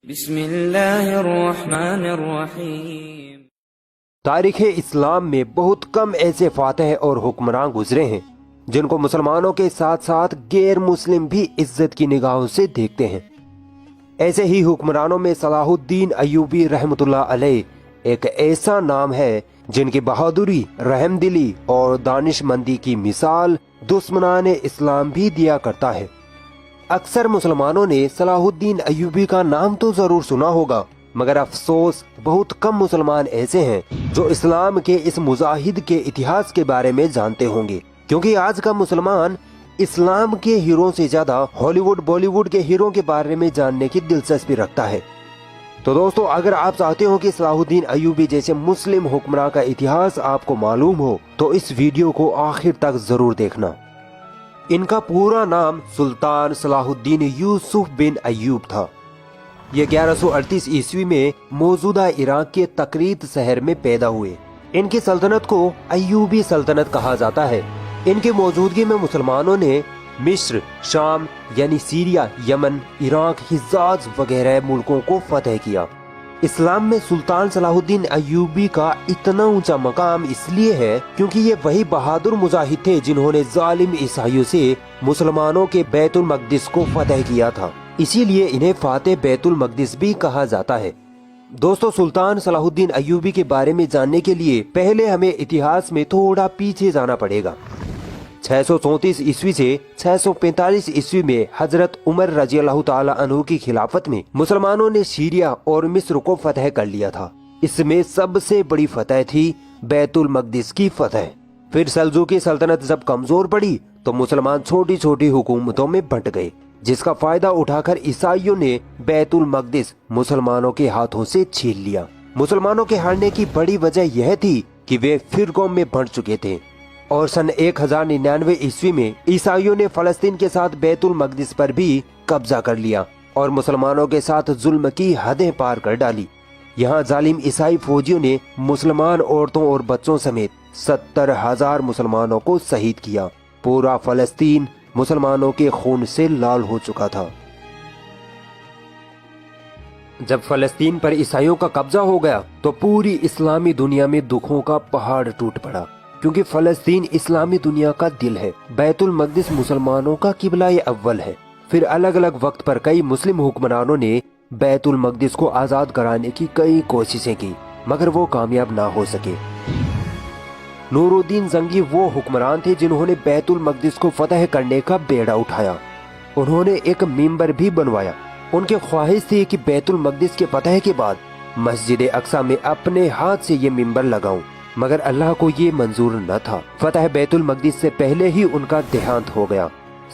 بسم اللہ الرحمن الرحیم۔ تاریخ اسلام میں بہت کم ایسے فاتح اور حکمران گزرے ہیں جن کو مسلمانوں کے ساتھ ساتھ غیر مسلم بھی عزت کی نگاہوں سے دیکھتے ہیں۔ ایسے ہی حکمرانوں میں صلاح الدین ایوبی رحمۃ اللہ علیہ ایک ایسا نام ہے جن کی بہادری، رحم دلی اور دانش مندی کی مثال دشمنان اسلام بھی دیا کرتا ہے۔ اکثر مسلمانوں نے صلاح الدین ایوبی کا نام تو ضرور سنا ہوگا، مگر افسوس بہت کم مسلمان ایسے ہیں جو اسلام کے اس مجاہد کے اتہاس کے بارے میں جانتے ہوں گے، کیونکہ آج کا مسلمان اسلام کے ہیروں سے زیادہ ہالی ووڈ بالی ووڈ کے ہیروں کے بارے میں جاننے کی دلچسپی رکھتا ہے۔ تو دوستو، اگر آپ چاہتے ہو کہ صلاح الدین ایوبی جیسے مسلم حکمراں کا اتہاس آپ کو معلوم ہو تو اس ویڈیو کو آخر تک ضرور دیکھنا۔ ان کا پورا نام سلطان صلاح الدین یوسف بن ایوب تھا۔ یہ 1138 عیسوی میں موجودہ عراق کے تقریت شہر میں پیدا ہوئے۔ ان کی سلطنت کو ایوبی سلطنت کہا جاتا ہے۔ ان کی موجودگی میں مسلمانوں نے مصر، شام یعنی سیریا، یمن، عراق، حجاز وغیرہ ملکوں کو فتح کیا۔ اسلام میں سلطان صلاح الدین ایوبی کا اتنا اونچا مقام اس لیے ہے کیونکہ یہ وہی بہادر مجاہد تھے جنہوں نے ظالم عیسائیوں سے مسلمانوں کے بیت المقدس کو فتح کیا تھا، اسی لیے انہیں فاتح بیت المقدس بھی کہا جاتا ہے۔ دوستو، سلطان صلاح الدین ایوبی کے بارے میں جاننے کے لیے پہلے ہمیں اتہاس میں تھوڑا پیچھے جانا پڑے گا۔ 634 عیسوی سے 645 عیسوی میں حضرت عمر رضی اللہ تعالی عنہ کی خلافت میں مسلمانوں نے سیریا اور مصر کو فتح کر لیا تھا۔ اس میں سب سے بڑی فتح تھی بیت المقدس کی فتح۔ پھر سلجوقی سلطنت جب کمزور پڑی تو مسلمان چھوٹی چھوٹی حکومتوں میں بٹ گئے، جس کا فائدہ اٹھا کر عیسائیوں نے بیت المقدس مسلمانوں کے ہاتھوں سے چھین لیا۔ مسلمانوں کے ہارنے کی بڑی وجہ یہ تھی کہ وہ فرقوں میں بٹ چکے تھے، اور سن 1099 عیسوی میں عیسائیوں نے فلسطین کے ساتھ بیت المقدس پر بھی قبضہ کر لیا اور مسلمانوں کے ساتھ ظلم کی حدیں پار کر ڈالی۔ یہاں ظالم عیسائی فوجیوں نے مسلمان عورتوں اور بچوں سمیت 70,000 مسلمانوں کو شہید کیا۔ پورا فلسطین مسلمانوں کے خون سے لال ہو چکا تھا۔ جب فلسطین پر عیسائیوں کا قبضہ ہو گیا تو پوری اسلامی دنیا میں دکھوں کا پہاڑ ٹوٹ پڑا، کیونکہ فلسطین اسلامی دنیا کا دل ہے، بیت المقدس مسلمانوں کا قبلہ اول ہے۔ پھر الگ الگ وقت پر کئی مسلم حکمرانوں نے بیت المقدس کو آزاد کرانے کی کئی کوششیں کی، مگر وہ کامیاب نہ ہو سکے۔ نور الدین زنگی وہ حکمران تھے جنہوں نے بیت المقدس کو فتح کرنے کا بیڑا اٹھایا۔ انہوں نے ایک منبر بھی بنوایا۔ ان کی خواہش تھی کہ بیت المقدس کے فتح کے بعد مسجد اقصی میں اپنے ہاتھ سے یہ منبر لگاؤں، مگر اللہ کو یہ منظور نہ تھا۔ فتح بیت المقدس سے پہلے ہی ان کا دیہانت ہو گیا۔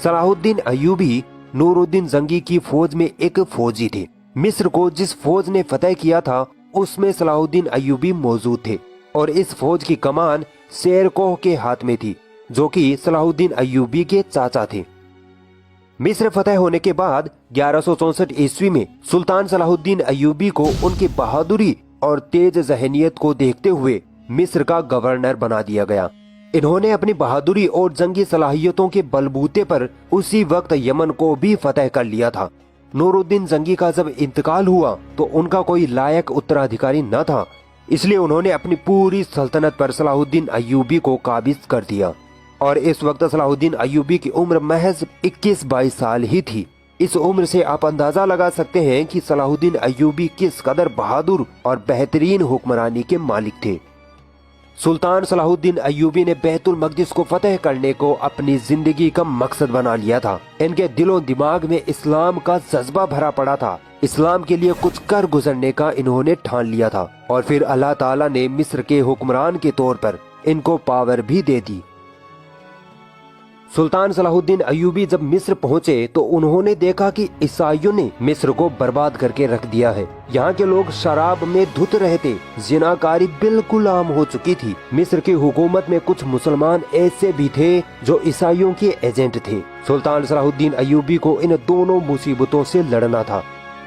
صلاح الدین ایوبی نور الدین زنگی کی فوج میں ایک فوجی تھے۔ مصر کو جس فوج نے فتح کیا تھا اس میں صلاح الدین ایوبی موجود تھے، اور اس فوج کی کمان شیر کوہ کے ہاتھ میں تھی، جو کہ صلاح الدین ایوبی کے چاچا تھے۔ مصر فتح ہونے کے بعد 1164 عیسوی میں سلطان صلاح الدین ایوبی کو ان کی بہادری اور تیز ذہنیت کو دیکھتے ہوئے مصر کا گورنر بنا دیا گیا۔ انہوں نے اپنی بہادری اور جنگی صلاحیتوں کے بلبوتے پر اسی وقت یمن کو بھی فتح کر لیا تھا۔ نور الدین زنگی کا جب انتقال ہوا تو ان کا کوئی لائق اترادھیکاری نہ تھا، اس لیے انہوں نے اپنی پوری سلطنت پر صلاح الدین ایوبی کو قابض کر دیا، اور اس وقت صلاح الدین ایوبی کی عمر محض 21-22 سال ہی تھی۔ اس عمر سے آپ اندازہ لگا سکتے ہیں کہ صلاح الدین ایوبی کس قدر بہادر اور بہترین حکمرانی کے مالک تھے۔ سلطان صلاح الدین ایوبی نے بیت المقدس کو فتح کرنے کو اپنی زندگی کا مقصد بنا لیا تھا۔ ان کے دل و دماغ میں اسلام کا جذبہ بھرا پڑا تھا۔ اسلام کے لیے کچھ کر گزرنے کا انہوں نے ٹھان لیا تھا، اور پھر اللہ تعالیٰ نے مصر کے حکمران کے طور پر ان کو پاور بھی دے دی۔ سلطان صلاح الدین ایوبی جب مصر پہنچے تو انہوں نے دیکھا کہ عیسائیوں نے مصر کو برباد کر کے رکھ دیا ہے۔ یہاں کے لوگ شراب میں دھت رہے تھے، زناکاری بالکل عام ہو چکی تھی۔ مصر کی حکومت میں کچھ مسلمان ایسے بھی تھے جو عیسائیوں کے ایجنٹ تھے۔ سلطان صلاح الدین ایوبی کو ان دونوں مصیبتوں سے لڑنا تھا۔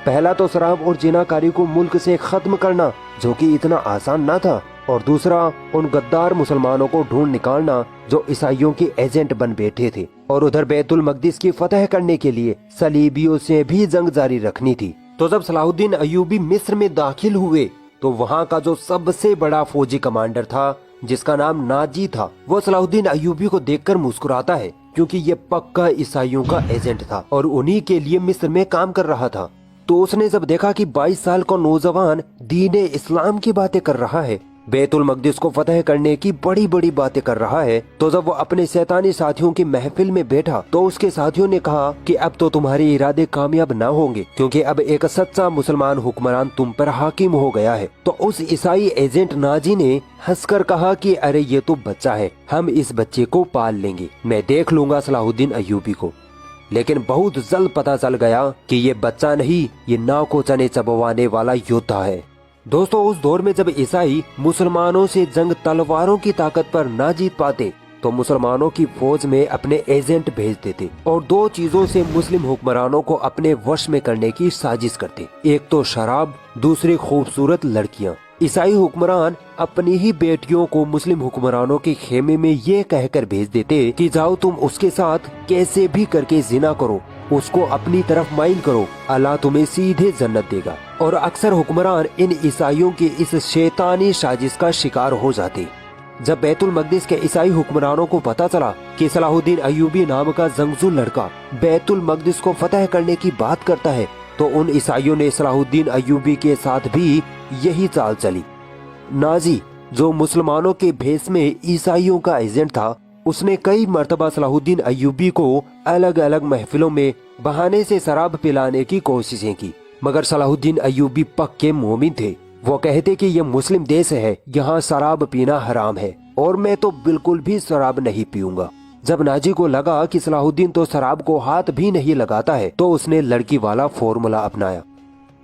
پہلا تو شراب اور زناکاری کو ملک سے ختم کرنا، جو کہ اتنا آسان نہ تھا، اور دوسرا ان غدار مسلمانوں کو ڈھونڈ نکالنا جو عیسائیوں کے ایجنٹ بن بیٹھے تھے، اور ادھر بیت المقدس کی فتح کرنے کے لیے صلیبیوں سے بھی جنگ جاری رکھنی تھی۔ तो जब सलाहुद्दीन अय्यूबी मिस्र में दाखिल हुए तो वहाँ का जो सबसे बड़ा फौजी कमांडर था जिसका नाम नाजी था, वो सलाहुद्दीन अय्यूबी को देखकर मुस्कुराता है क्योंकि ये पक्का ईसाइयों का एजेंट था और उन्हीं के लिए मिस्र में काम कर रहा था। तो उसने जब देखा कि 22 साल का नौजवान दीन इस्लाम की बातें कर रहा है, बैतुल मकदिस को फतह करने की बड़ी बड़ी बातें कर रहा है, तो जब वो अपने शैतानी साथियों की महफिल में बैठा तो उसके साथियों ने कहा कि अब तो तुम्हारे इरादे कामयाब ना होंगे क्योंकि अब एक सच्चा मुसलमान हुक्मरान तुम पर हाकिम हो गया है। तो उस ईसाई एजेंट नाजी ने हंसकर कहा कि अरे ये तो बच्चा है, हम इस बच्चे को पाल लेंगे, मैं देख लूंगा सलाहुद्दीन अय्यूबी को। लेकिन बहुत जल्द पता चल गया कि ये बच्चा नहीं, ये नाव को चने चबवाने वाला योद्धा है। दोस्तों, उस दौर में जब ईसाई मुसलमानों से जंग तलवारों की ताकत पर ना जीत पाते तो मुसलमानों की फौज में अपने एजेंट भेज देते और दो चीजों से मुस्लिम हुक्मरानों को अपने वश में करने की साजिश करते, एक तो शराब, दूसरी खूबसूरत लड़कियां। ईसाई हुक्मरान अपनी ही बेटियों को मुस्लिम हुक्मरानों के खेमे में ये कहकर भेज देते कि जाओ तुम उसके साथ कैसे भी करके जिना करो, उसको अपनी तरफ माइल करो, अल्लाह तुम्हें सीधे जन्नत देगा। और अक्सर हुक्मरान इन ईसाइयों की इस शैतानी साजिश का शिकार हो जाते। जब बैतुल मकदिस के ईसाई हुक्मरानों को पता चला कि सलाहुद्दीन अय्यूबी नाम का जंगजू लड़का बैतुल मकदिस को फतह करने की बात करता है तो उन ईसाइयों ने सलाहुद्दीन अय्यूबी के साथ भी यही चाल चली। नाजी, जो मुसलमानों के भेष में ईसाइयों का एजेंट था, उसने कई मर्तबा सलाहुद्दीन अय्यूबी को अलग अलग महफिलों में बहाने से शराब पिलाने की कोशिशें की, मगर सलाहुद्दीन अय्यूबी पक्के मोमिन थे। वो कहते कि ये मुस्लिम देश है, यहाँ शराब पीना हराम है और मैं तो बिल्कुल भी शराब नहीं पीऊंगा। जब नाजी को लगा कि सलाहुद्दीन तो शराब को हाथ भी नहीं लगाता है तो उसने लड़की वाला फॉर्मूला अपनाया।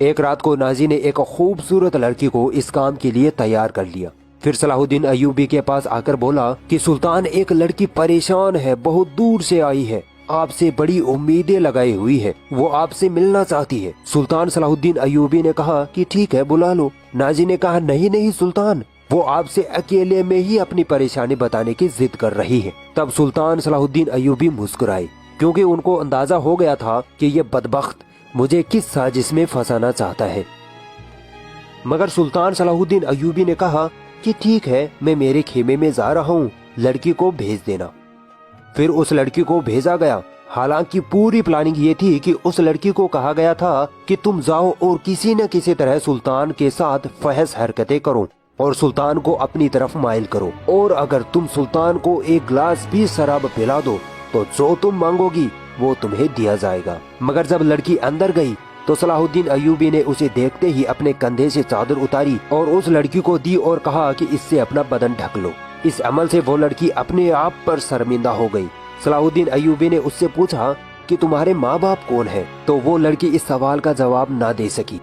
एक रात को नाजी ने एक खूबसूरत लड़की को इस काम के लिए तैयार कर लिया। फिर सलाहुद्दीन अय्यूबी के पास आकर बोला कि सुल्तान, एक लड़की परेशान है, बहुत दूर से आई है, आपसे बड़ी उम्मीदें लगाई हुई है, वो आपसे मिलना चाहती है। सुल्तान सलाहुद्दीन अय्यूबी ने कहा कि ठीक है, बुला लो। नाजी ने कहा नहीं नहीं सुल्तान, वो आपसे अकेले में ही अपनी परेशानी बताने की जिद कर रही है। तब सुल्तान सलाहुद्दीन अय्यूबी मुस्कुराए क्योंकि उनको अंदाजा हो गया था कि ये बदबख्त मुझे किस साजिश में फंसाना चाहता है। मगर सुल्तान सलाहुद्दीन अय्यूबी ने कहा कि ठीक है, मैं मेरे खेमे में जा रहा हूँ, लड़की को भेज देना। फिर उस लड़की को भेजा गया। हालांकि पूरी प्लानिंग ये थी कि उस लड़की को कहा गया था कि तुम जाओ और किसी न किसी तरह सुल्तान के साथ फहश हरकतें करो और सुल्तान को अपनी तरफ माइल करो, और अगर तुम सुल्तान को एक गिलास भी शराब पिला दो तो जो तुम मांगोगी वो तुम्हें दिया जाएगा। मगर जब लड़की अंदर गई तो सलाहुद्दीन अय्यूबी ने उसे देखते ही अपने कंधे से चादर उतारी और उस लड़की को दी और कहा कि इससे अपना बदन ढक लो। इस अमल से वो लड़की अपने आप पर शर्मिंदा हो गई। सलाहुद्दीन अय्यूबी ने उससे पूछा कि तुम्हारे माँ बाप कौन है, तो वो लड़की इस सवाल का जवाब ना दे सकी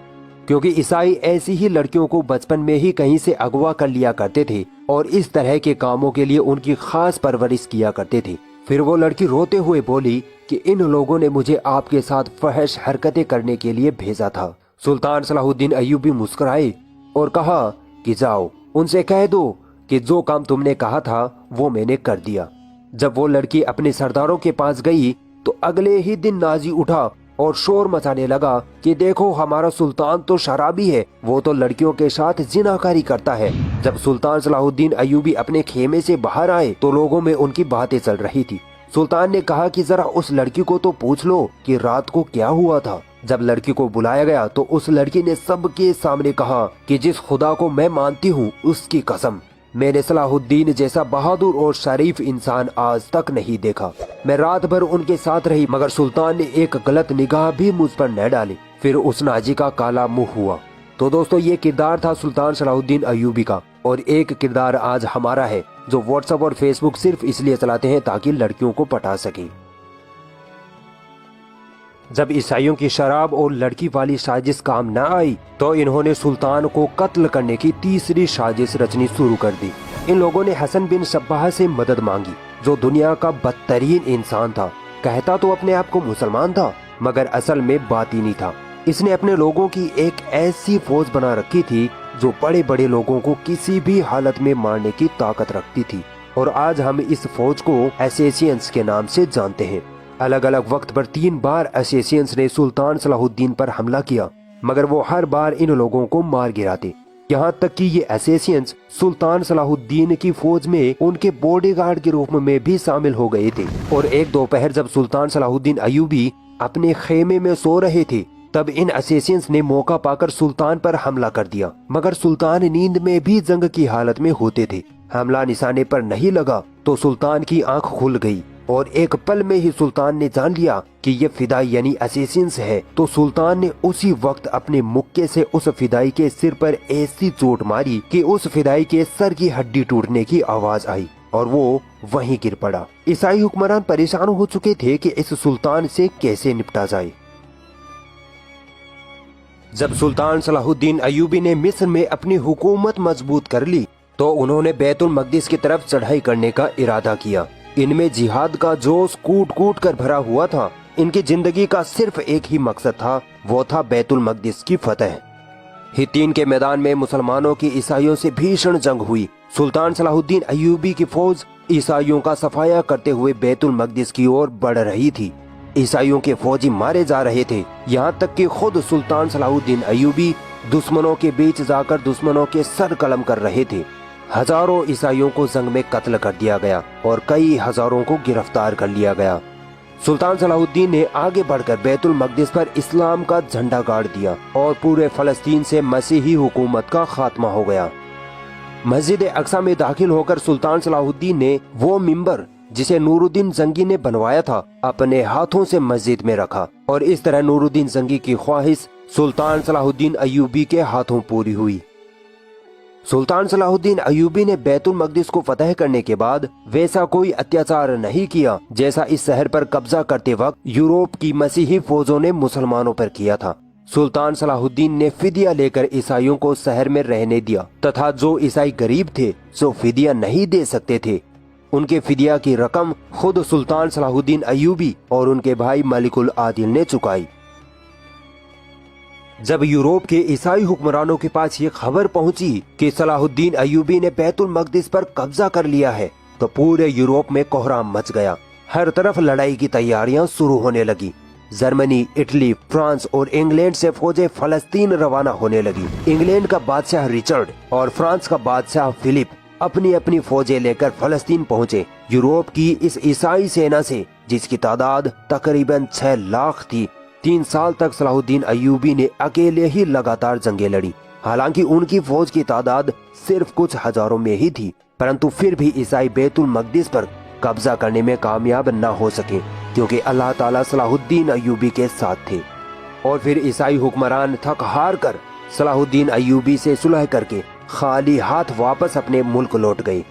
क्योंकि ईसाई ऐसी ही लड़कियों को बचपन में ही कहीं से अगवा कर लिया करते थे और इस तरह के कामों के लिए उनकी खास परवरिश किया करते थे। फिर वो लड़की रोते हुए बोली कि इन लोगों ने मुझे आपके साथ फहश हरकतें करने के लिए भेजा था। सुल्तान सलाहुद्दीन अय्यूबी मुस्कुराए और कहा कि जाओ, उनसे कह दो कि जो काम तुमने कहा था वो मैंने कर दिया। जब वो लड़की अपने सरदारों के पास गई तो अगले ही दिन नाजी उठा और शोर मचाने लगा कि देखो, हमारा सुल्तान तो शराबी है, वो तो लड़कियों के साथ जिनाकारी करता है। जब सुल्तान सलाहुद्दीन अय्यूबी अपने खेमे से बाहर आए तो लोगों में उनकी बातें चल रही थी। सुल्तान ने कहा कि जरा उस लड़की को तो पूछ लो कि रात को क्या हुआ था। जब लड़की को बुलाया गया तो उस लड़की ने सबके सामने कहा कि जिस खुदा को मैं मानती हूँ उसकी कसम, मैंने सलाहुद्दीन जैसा बहादुर और शरीफ इंसान आज तक नहीं देखा। मैं रात भर उनके साथ रही मगर सुल्तान ने एक गलत निगाह भी मुझ पर न डाली। फिर उस नाजी का काला मुंह हुआ। तो दोस्तों, ये किरदार था सुल्तान सलाहुद्दीन अय्यूबी का, और एक किरदार आज हमारा है जो व्हाट्सएप और फेसबुक सिर्फ इसलिए चलाते हैं ताकि लड़कियों को पटा सके। जब ईसाइयों की शराब और लड़की वाली साजिश काम न आई तो इन्होंने सुल्तान को कत्ल करने की तीसरी साजिश रचनी शुरू कर दी। इन लोगों ने हसन बिन सब्बाह से मदद मांगी, जो दुनिया का बदतरीन इंसान था। कहता तो अपने आप को मुसलमान था मगर असल में बातिनी था। इसने अपने लोगों की एक ऐसी फौज बना रखी थी जो बड़े बड़े लोगों को किसी भी हालत में मारने की ताकत रखती थी, और आज हम इस फौज को एसेसियंस के नाम से जानते हैं। अलग अलग वक्त पर 3 बार एसेसियंस ने सुल्तान सलाहुद्दीन पर हमला किया मगर वो हर बार इन लोगों को मार गिराते। यहाँ तक कि ये असैसिन्स सुल्तान सलाहुद्दीन की फौज में उनके बॉडीगार्ड के रूप में भी शामिल हो गए थे। और एक दोपहर जब सुल्तान सलाहुद्दीन अय्यूबी अपने खेमे में सो रहे थे, तब इन असैसिन्स ने मौका पाकर सुल्तान पर हमला कर दिया। मगर सुल्तान नींद में भी जंग की हालत में होते थे। हमला निशाने पर नहीं लगा तो सुल्तान की आंख खुल गई और एक पल में ही सुल्तान ने जान लिया कि ये फिदाई यानी असैसिन्स है। तो सुल्तान ने उसी वक्त अपने मुक्के से उस फिदाई के सिर पर ऐसी चोट मारी कि उस फिदाई के सर की हड्डी टूटने की आवाज आई और वो वहीं गिर पड़ा। ईसाई हुक्मरान परेशान हो चुके थे कि इस सुल्तान से कैसे निपटा जाए। जब सुल्तान सलाहुद्दीन अय्यूबी ने मिस्र में अपनी हुकूमत मजबूत कर ली तो उन्होंने बैतुल मकदिस की तरफ चढ़ाई करने का इरादा किया। इनमें जिहाद का जोश कूट कूट कर भरा हुआ था। इनकी जिंदगी का सिर्फ एक ही मकसद था, वो था बैतुल मकदिस की फतह। हित्तीन के मैदान में मुसलमानों की ईसाइयों से भीषण जंग हुई। सुल्तान सलाहुद्दीन अय्यूबी की फौज ईसाइयों का सफाया करते हुए बैतुल मकदिस की ओर बढ़ रही थी। ईसाइयों के फौजी मारे जा रहे थे, यहाँ तक कि खुद सुल्तान सलाहुद्दीन अय्यूबी दुश्मनों के बीच जाकर दुश्मनों के सर कलम कर रहे थे। हजारों ईसाइयों को जंग में कत्ल कर दिया गया और कई हजारों को गिरफ्तार कर लिया गया। सुल्तान सलाहुद्दीन ने आगे बढ़कर बैतुल मकदिस पर इस्लाम का झंडा गाड़ दिया और पूरे फलस्तीन से मसीही हुकूमत का खात्मा हो गया। मस्जिद अक्सा में दाखिल होकर सुल्तान सलाहुद्दीन ने वो मिंबर जिसे नूरुद्दीन जंगी ने बनवाया था अपने हाथों से मस्जिद में रखा और इस तरह नूरुद्दीन जंगी की ख्वाहिश सुल्तान सलाहुद्दीन अय्यूबी के हाथों पूरी हुई। सुल्तान सलाहुद्दीन अय्यूबी ने बैतुल मकदिस को फतह करने के बाद वैसा कोई अत्याचार नहीं किया जैसा इस शहर पर कब्जा करते वक्त यूरोप की मसीही फौजों ने मुसलमानों पर किया था। सुल्तान सलाहुद्दीन ने फिदिया लेकर ईसाइयों को शहर में रहने दिया तथा जो ईसाई गरीब थे जो फिदिया नहीं दे सकते थे उनके फिदिया की रकम खुद सुल्तान सलाहुद्दीन अय्यूबी और उनके भाई मलिकुल आदिल ने चुकाई। जब यूरोप के ईसाई हुक्मरानों के पास ये खबर पहुंची कि सलाहुद्दीन अय्यूबी ने बैतुल मकदिस पर कब्जा कर लिया है तो पूरे यूरोप में कोहराम मच गया। हर तरफ लड़ाई की तैयारियां शुरू होने लगी। जर्मनी, इटली, फ्रांस और इंग्लैंड से फौजें फलस्तीन रवाना होने लगी। इंग्लैंड का बादशाह रिचर्ड और फ्रांस का बादशाह फिलिप अपनी अपनी फौजें लेकर फलस्तीन पहुंचे। यूरोप की इस ईसाई सेना से जिसकी तादाद तकरीबन 6 लाख थी, 3 साल तक सलाहुद्दीन अय्यूबी ने अकेले ही लगातार जंगें लड़ी। हालांकि उनकी फौज की तादाद सिर्फ कुछ हजारों में ही थी, परंतु फिर भी ईसाई बैतुल मकदिस पर कब्जा करने में कामयाब न हो सके क्योंकि अल्लाह ताला सलाहुद्दीन अय्यूबी के साथ थे। और फिर ईसाई हुक्मरान थक हार कर सलाहुद्दीन अय्यूबी से सुलह करके खाली हाथ वापस अपने मुल्क लौट गए।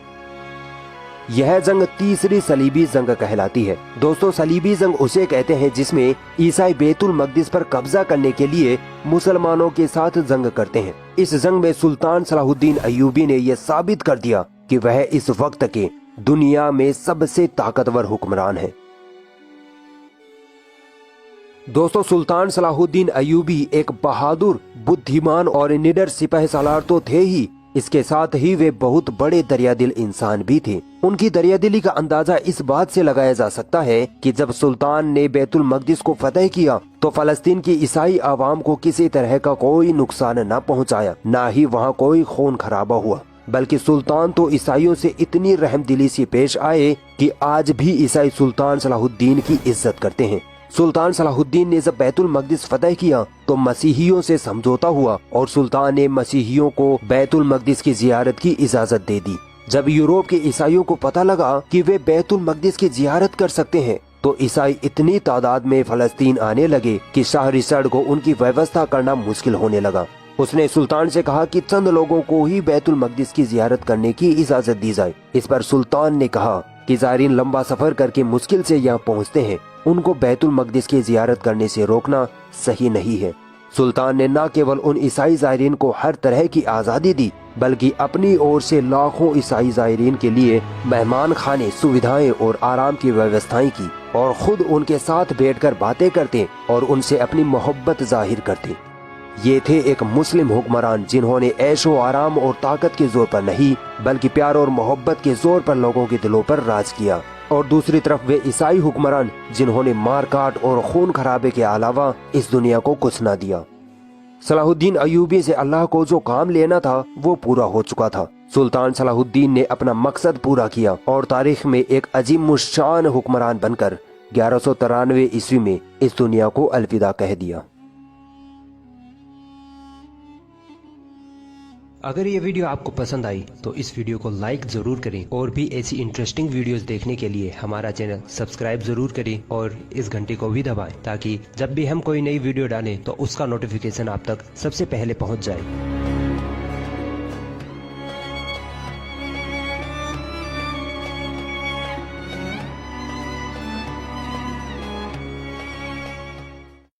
यह जंग तीसरी सलीबी जंग कहलाती है। दोस्तों, सलीबी जंग उसे कहते हैं जिसमें ईसाई बैतुल मकदिस पर कब्जा करने के लिए मुसलमानों के साथ जंग करते हैं। इस जंग में सुल्तान सलाहुद्दीन अय्यूबी ने यह साबित कर दिया कि वह इस वक्त के दुनिया में सबसे ताकतवर हुक्मरान है। दोस्तों, सुल्तान सलाहुद्दीन अय्यूबी एक बहादुर, बुद्धिमान और निडर सिपाही सालार तो थे ही, इसके साथ ही वे बहुत बड़े दरियादिल इंसान भी थे। उनकी दरियादिली का अंदाजा इस बात से लगाया जा सकता है कि जब सुल्तान ने बैतुल मकदिस को फतह किया तो फलस्तीन की ईसाई आवाम को किसी तरह का कोई नुकसान न पहुंचाया, न ही वहां कोई खून खराबा हुआ, बल्कि सुल्तान तो ईसाइयों से इतनी रहमदिली से पेश आए कि आज भी ईसाई सुल्तान सलाहुद्दीन की इज्जत करते हैं। सुल्तान सलाहुद्दीन ने जब बैतुल मकदिस फतह किया तो मसीहियों से समझौता हुआ और सुल्तान ने मसीहियों को बैतुल मकदिस की जियारत की इजाजत दे दी। जब यूरोप के ईसाइयों को पता लगा कि वे बैतुल मकदिस की जियारत कर सकते हैं तो ईसाई इतनी तादाद में फलस्तीन आने लगे कि शाह रिचर्ड को उनकी व्यवस्था करना मुश्किल होने लगा। उसने सुल्तान से कहा कि चंद लोगों को ही बैतुल मकदिस की जियारत करने की इजाजत दी जाए। इस पर सुल्तान ने कहा कि ज़ायरीन लंबा सफर करके मुश्किल से यहाँ पहुँचते हैं, उनको बैतुल मकदिस की जियारत करने से रोकना सही नहीं है। सुल्तान ने न केवल उन ईसाई ज़ायरीन को हर तरह की आज़ादी दी बल्कि अपनी ओर से लाखों ईसाई ज़ायरीन के लिए मेहमान खाने, सुविधाएं और आराम की व्यवस्थाएं की और खुद उनके साथ बैठकर बातें करते और उनसे अपनी मोहब्बत जाहिर करते। ये थे एक मुस्लिम हुक्मरान जिन्होंने ऐशो आराम और ताकत के जोर पर नहीं बल्कि प्यार और मोहब्बत के जोर पर लोगों के दिलों पर राज किया। और दूसरी तरफ वे ईसाई हुक्मरान जिन्होंने मार काट और खून खराबे के अलावा इस दुनिया को कुछ न दिया। صلاح الدین ایوبی سے اللہ کو جو کام لینا تھا وہ پورا ہو چکا تھا۔ سلطان صلاح الدین نے اپنا مقصد پورا کیا اور تاریخ میں ایک عظیم الشان حکمران بن کر 1193 عیسوی میں اس دنیا کو الوداع کہہ دیا۔ اگر یہ ویڈیو آپ کو پسند آئی تو اس ویڈیو کو لائک ضرور کریں، اور بھی ایسی انٹرسٹنگ ویڈیوز دیکھنے کے لیے ہمارا چینل سبسکرائب ضرور کریں اور اس گھنٹی کو بھی دبائیں تاکہ جب بھی ہم کوئی نئی ویڈیو ڈالیں تو اس کا نوٹیفیکیشن آپ تک سب سے پہلے پہنچ جائے۔